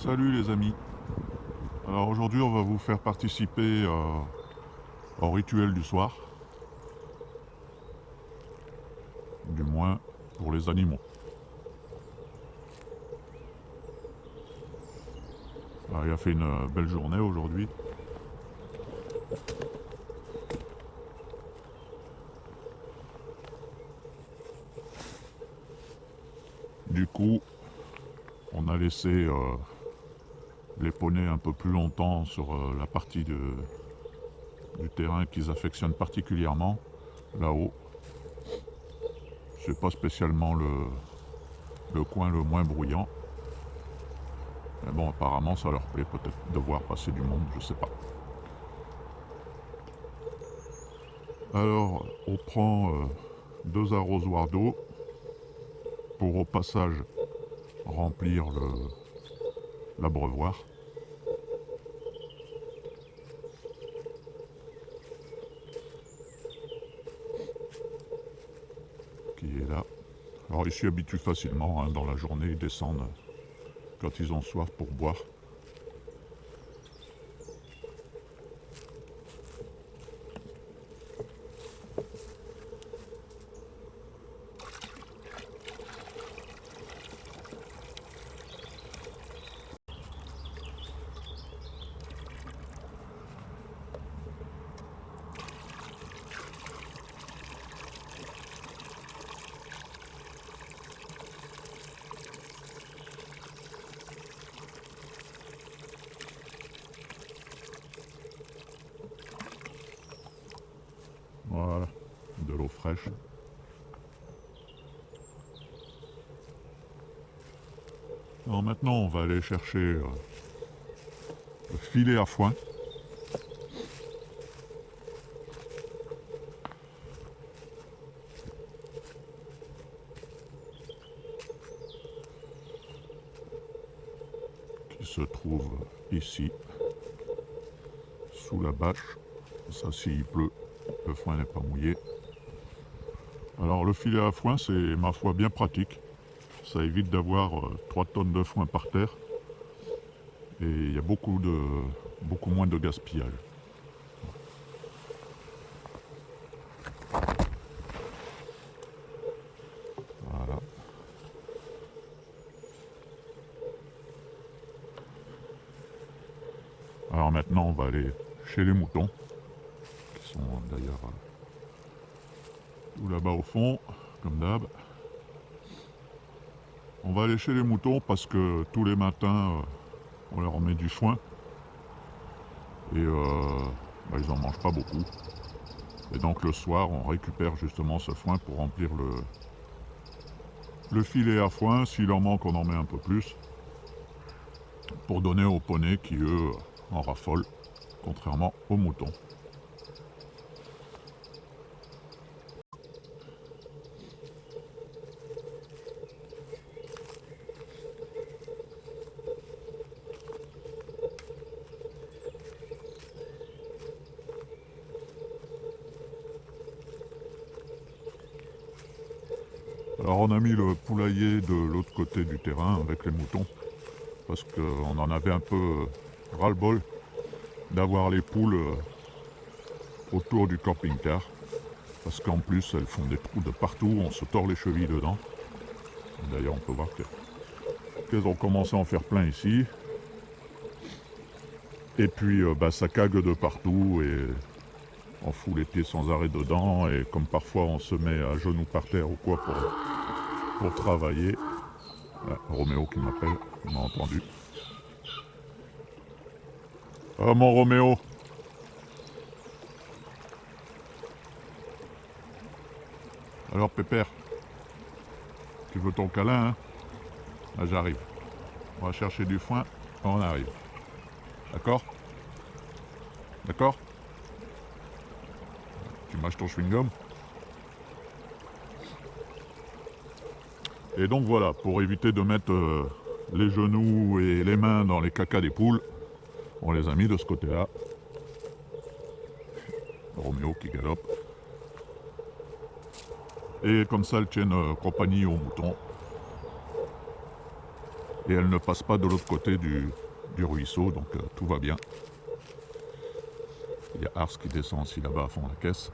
Salut les amis. Alors aujourd'hui on va vous faire participer au rituel du soir. Du moins pour les animaux. Alors, il a fait une belle journée aujourd'hui. Du coup on a laissé les poneys un peu plus longtemps sur la partie du terrain qu'ils affectionnent particulièrement, là-haut. C'est pas spécialement le coin le moins bruyant. Mais bon, apparemment ça leur plaît peut-être de voir passer du monde, je sais pas. Alors on prend 2 arrosoirs d'eau pour au passage remplir l'abreuvoir. Qui est là. Alors ils s'y habituent facilement, hein, dans la journée ils descendent quand ils ont soif pour boire. Voilà, de l'eau fraîche. Alors maintenant on va aller chercher le filet à foin. Qui se trouve ici, sous la bâche. Ça, s'il pleut, le foin n'est pas mouillé. Alors le filet à foin, c'est ma foi bien pratique. Ça évite d'avoir 3 tonnes de foin par terre. Et il y a beaucoup moins de gaspillage. Voilà. Alors maintenant on va aller chez les moutons, qui sont d'ailleurs tout là-bas au fond, comme d'hab. On va aller chez les moutons parce que tous les matins on leur met du foin. Et ils en mangent pas beaucoup. Et donc le soir on récupère justement ce foin pour remplir le filet à foin. S'il en manque on en met un peu plus. Pour donner aux poneys qui eux en raffolent, contrairement aux moutons. Alors on a mis le poulailler de l'autre côté du terrain avec les moutons, parce qu'on en avait un peu ras-le-bol d'avoir les poules autour du camping-car, parce qu'en plus elles font des trous de partout, on se tord les chevilles dedans. D'ailleurs on peut voir qu'elles ont commencé à en faire plein ici. Et puis ça cague de partout et on fout les pieds sans arrêt dedans, et comme parfois on se met à genoux par terre ou quoi pour travailler. Ah, Roméo qui m'appelle, on m'a entendu. Ah mon Roméo. Alors Pépère, tu veux ton câlin, hein? Là j'arrive. On va chercher du foin, on arrive. D'accord? D'accord? Tu mâches ton chewing-gum. Et donc voilà, pour éviter de mettre les genoux et les mains dans les cacas des poules, on les a mis de ce côté-là. Roméo qui galope. Et comme ça, elles tiennent compagnie aux moutons. et elle ne passe pas de l'autre côté du ruisseau, donc tout va bien. Il y a Ars qui descend aussi là-bas à fond la caisse.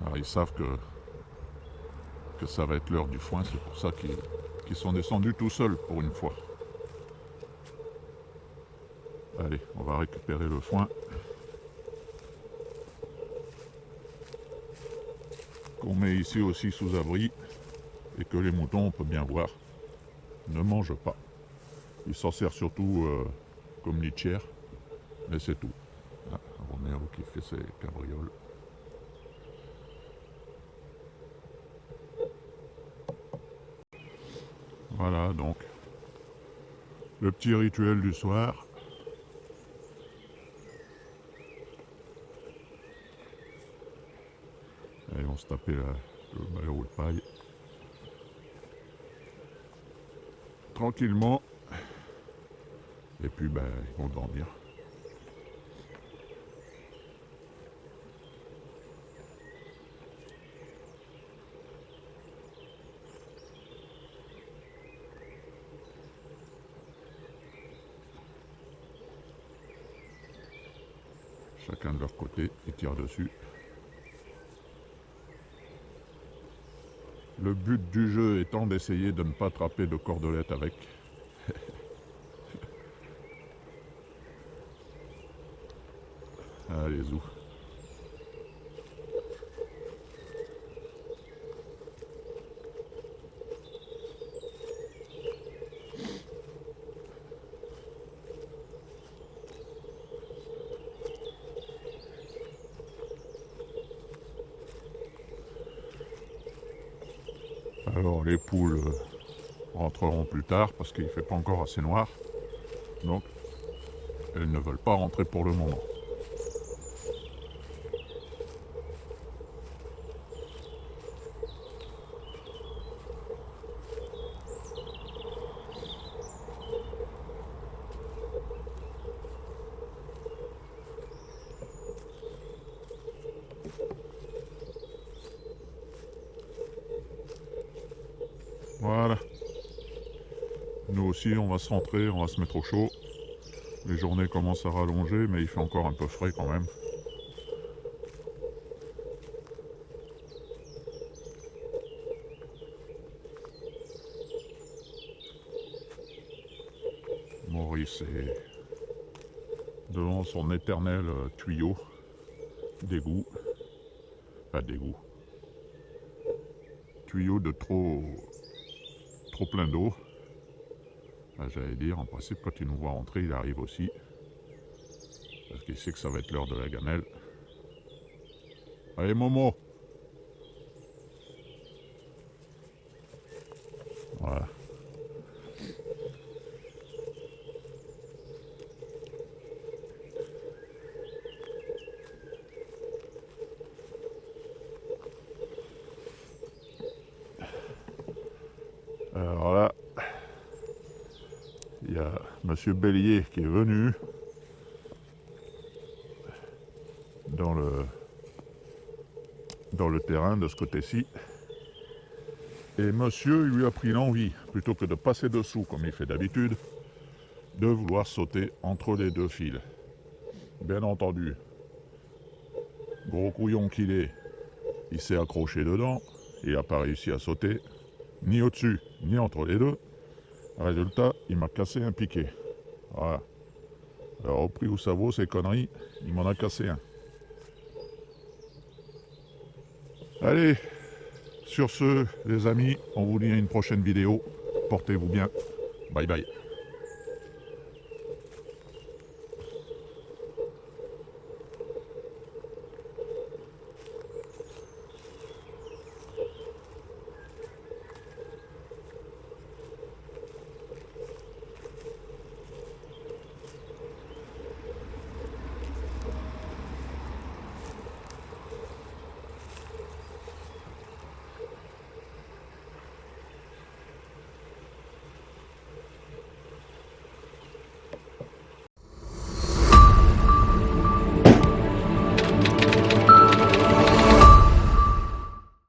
Alors ils savent que ça va être l'heure du foin, c'est pour ça qu'ils sont descendus tout seuls pour une fois. Allez, on va récupérer le foin. Qu'on met ici aussi sous abri et que les moutons, on peut bien voir, ne mangent pas. Ils s'en servent surtout comme litière, mais c'est tout. Ah, Roméo qui fait ses cabrioles. Voilà donc le petit rituel du soir. Allez, on se tapait le ballon de paille. Tranquillement. Et puis ben, ils vont dormir. Chacun de leur côté, ils tirent dessus. Le but du jeu étant d'essayer de ne pas attraper de cordelette avec. Allez, zou. Alors les poules rentreront plus tard parce qu'il ne fait pas encore assez noir. Donc elles ne veulent pas rentrer pour le moment. Voilà. Nous aussi on va se rentrer, on va se mettre au chaud. Les journées commencent à rallonger mais il fait encore un peu frais quand même. Maurice est devant son éternel tuyau d'égout. Pas d'égout. Tuyau de trop plein d'eau. J'allais dire, en principe, quand il nous voit rentrer, il arrive aussi. Parce qu'il sait que ça va être l'heure de la gamelle. Allez, Momo! Voilà. Alors là, il y a Monsieur Bélier qui est venu dans le terrain de ce côté-ci. Et monsieur lui a pris l'envie, plutôt que de passer dessous comme il fait d'habitude, de vouloir sauter entre les deux fils. Bien entendu, gros couillon qu'il est, il s'est accroché dedans, il n'a pas réussi à sauter, ni au-dessus, ni entre les deux. Résultat, il m'a cassé un piquet. Voilà. Alors au prix où ça vaut ces conneries, il m'en a cassé un. Allez, sur ce, les amis, on vous dit à une prochaine vidéo. Portez-vous bien. Bye bye.